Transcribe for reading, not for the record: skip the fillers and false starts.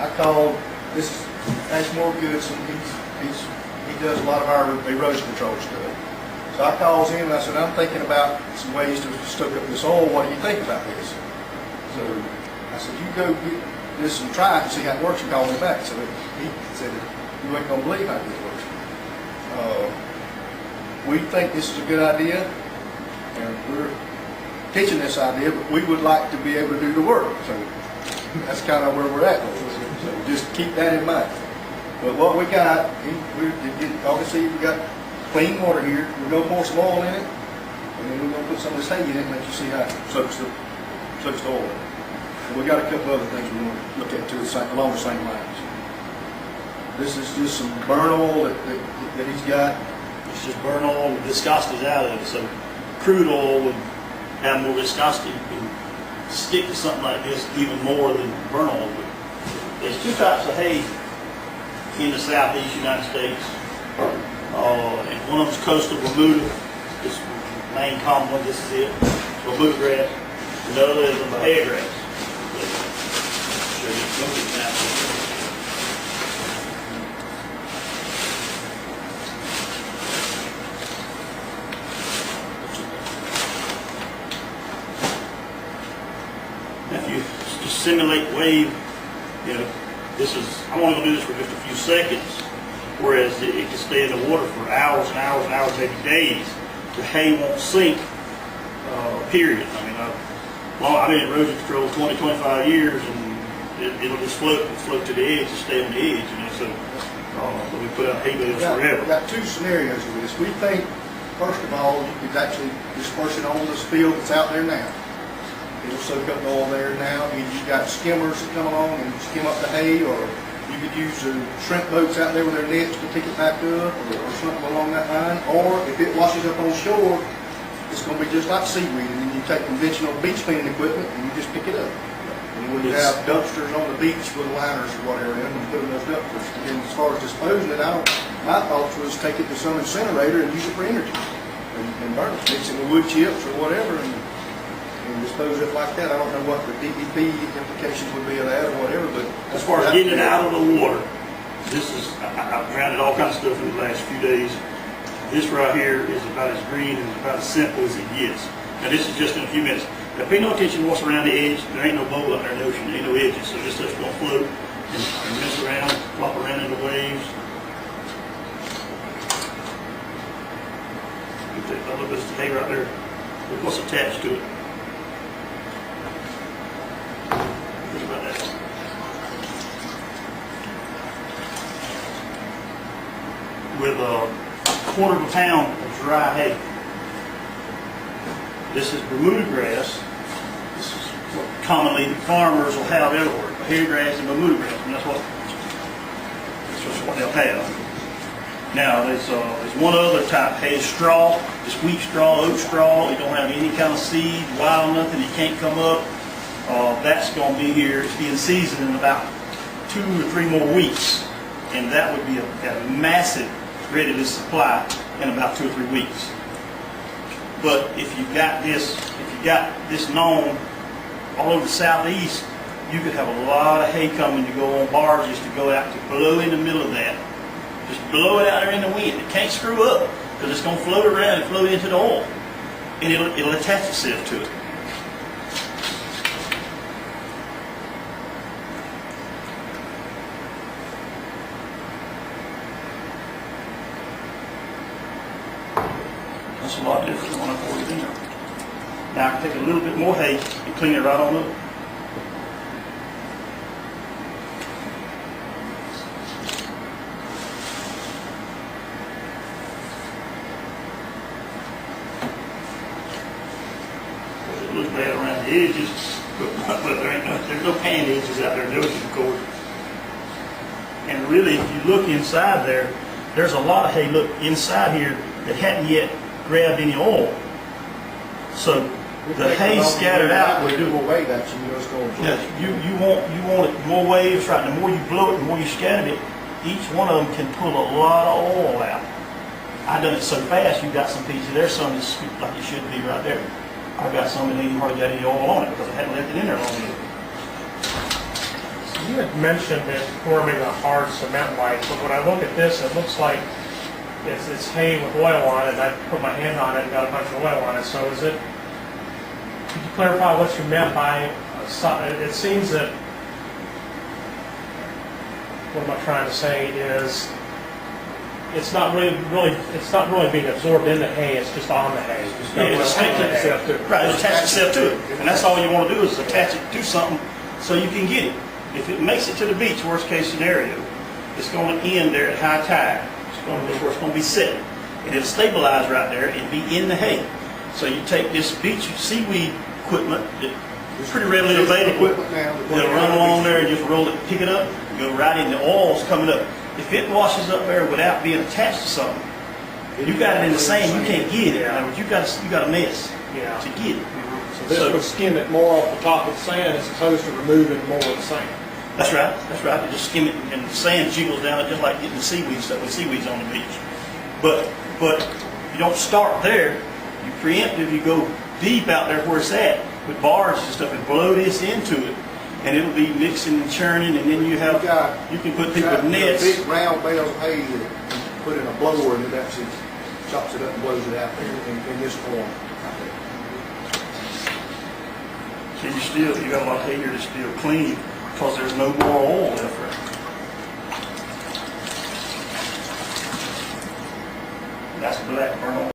I called, this is Ashmore Goodson, he does a lot of our erosion control stuff. So I calls him and I said, I'm thinking about some ways to stoke up this oil, what do you think about this? So I said, you go get this and try it and see how it works and call me back. So he said, you ain't gonna believe how this works. We think this is a good idea, and we're teaching this idea, but we would like to be able to do the work. So that's kind of where we're at. So just keep that in mind. But what we got, obviously we got clean water here. We're going to pour some oil in it, and then we're going to put some of this hay in it and let you see how it soaks the oil. And we got a couple other things we want to look at too, along the same lines. This is just some burn oil that he's got. It's just burn oil with viscosity's out of it. So crude oil would have more viscosity and stick to something like this even more than burn oil would. There's two types of hay in the southeast United States. And one of them is coastal Bermuda. This is the main common one. This is it. Bermuda grass. And the other is the hair grass. Show you some examples. If you just simulate wave, you know, this is, I'm only going to do this for just a few seconds, whereas it can stay in the water for hours and hours and hours, maybe days. The hay won't sink, period. I mean, I've been in erosion control 20, 25 years, and it'll just float to the edge and stay on the edge, you know, so we put out hay bales forever. We've got two scenarios of this. We think, first of all, you could actually disperse it on this field that's out there now. It'll soak up the oil there now. You've got skimmers that come along and skim up the hay, or you could use the shrimp boats out there with their nets to pick it back up, or something along that line. Or if it washes up on shore, it's going to be just like seaweed, and then you take conventional beach cleaning equipment and you just pick it up. And we have dumpsters on the beach with liners or whatever in them and put in those dumpsters. And as far as disposing it, my thoughts was take it to some incinerator and use it for energy and burn it, mix it with wood chips or whatever, and dispose it like that. I don't know what the DEP implications would be of that or whatever, but as far as getting it out of the water, this is, I've grounded all kinds of stuff in the last few days. This right here is about as green and about as simple as it gets. Now this is just in a few minutes. Now pay no attention to what's around the edge. There ain't no bowl out there in the ocean. There ain't no edges, so this stuff's going to float and mess around, flop around in the waves. You take a little bit of hay right there. Look what's attached to it. With a quarter of a pound of dry hay. This is Bermuda grass. This is what commonly the farmers will have everywhere. Hair grass and Bermuda grass, and that's what they'll have. Now there's one other type, hay straw, just wheat straw, oat straw. It don't have any kind of seed, wild nothing. It can't come up. That's going to be here. It's being seasoned in about 2 or 3 more weeks, and that would be a massive ready to supply in about 2 or 3 weeks. But if you got this known all over the southeast, you could have a lot of hay coming to go on barges to go out to blow in the middle of that. Just blow it out there in the wind. It can't screw up because it's going to float around and float into the oil, and it'll attach itself to it. That's a lot different than when I poured it in there. Now I can take a little bit more hay and clean it right on up. It looks bad around the edges, but there's no pan edges out there in the ocean, of course. And really, if you look inside there, there's a lot of hay, look, inside here that hadn't yet grabbed any oil. So the hay scattered out would do away that you know it's going to. Yes, you want it more waves, right? The more you blow it, the more you scatter it. Each one of them can pull a lot of oil out. I done it so fast. You got some pieces there, some that's scooped like it should be right there. I got some that ain't hardly got any oil on it because I hadn't left it in there long enough. you had mentioned it forming a hard cement like, but when I look at this, it looks like it's hay with oil on it, and I put my hand on it and got a bunch of oil on it, so is it, could you clarify what you meant by, it seems that, what am I trying to say is, it's not really being absorbed in the hay, it's just on the hay. It's right, attach itself to it. And that's all you want to do is attach it to something so you can get it. If it makes it to the beach, worst case scenario, it's going to end there at high tide. That's where it's going to be sitting. And it'll stabilize right there and be in the hay. So you take this beach seaweed equipment that's pretty readily available. They'll run along there and just roll it, pick it up, go right in. The oil's coming up. If it washes up there without being attached to something, you got it in the sand, you can't get it. In other words, you got a mess to get it. So this would skim it more off the top of the sand as opposed to removing more of the sand. That's right. That's right. You just skim it, and the sand jiggles down it just like getting the seaweed stuff with seaweeds on the beach. But you don't start there. You preemptive. You go deep out there where it's at with barges and stuff, and blow this into it, and it'll be mixing and churning. And then you can put people with nets. Big round bales of hay that you put in a blower, and it actually chops it up and blows it out there in this form. So you got a lot of hay here that's still clean because there's no more oil left there. That's black burn oil.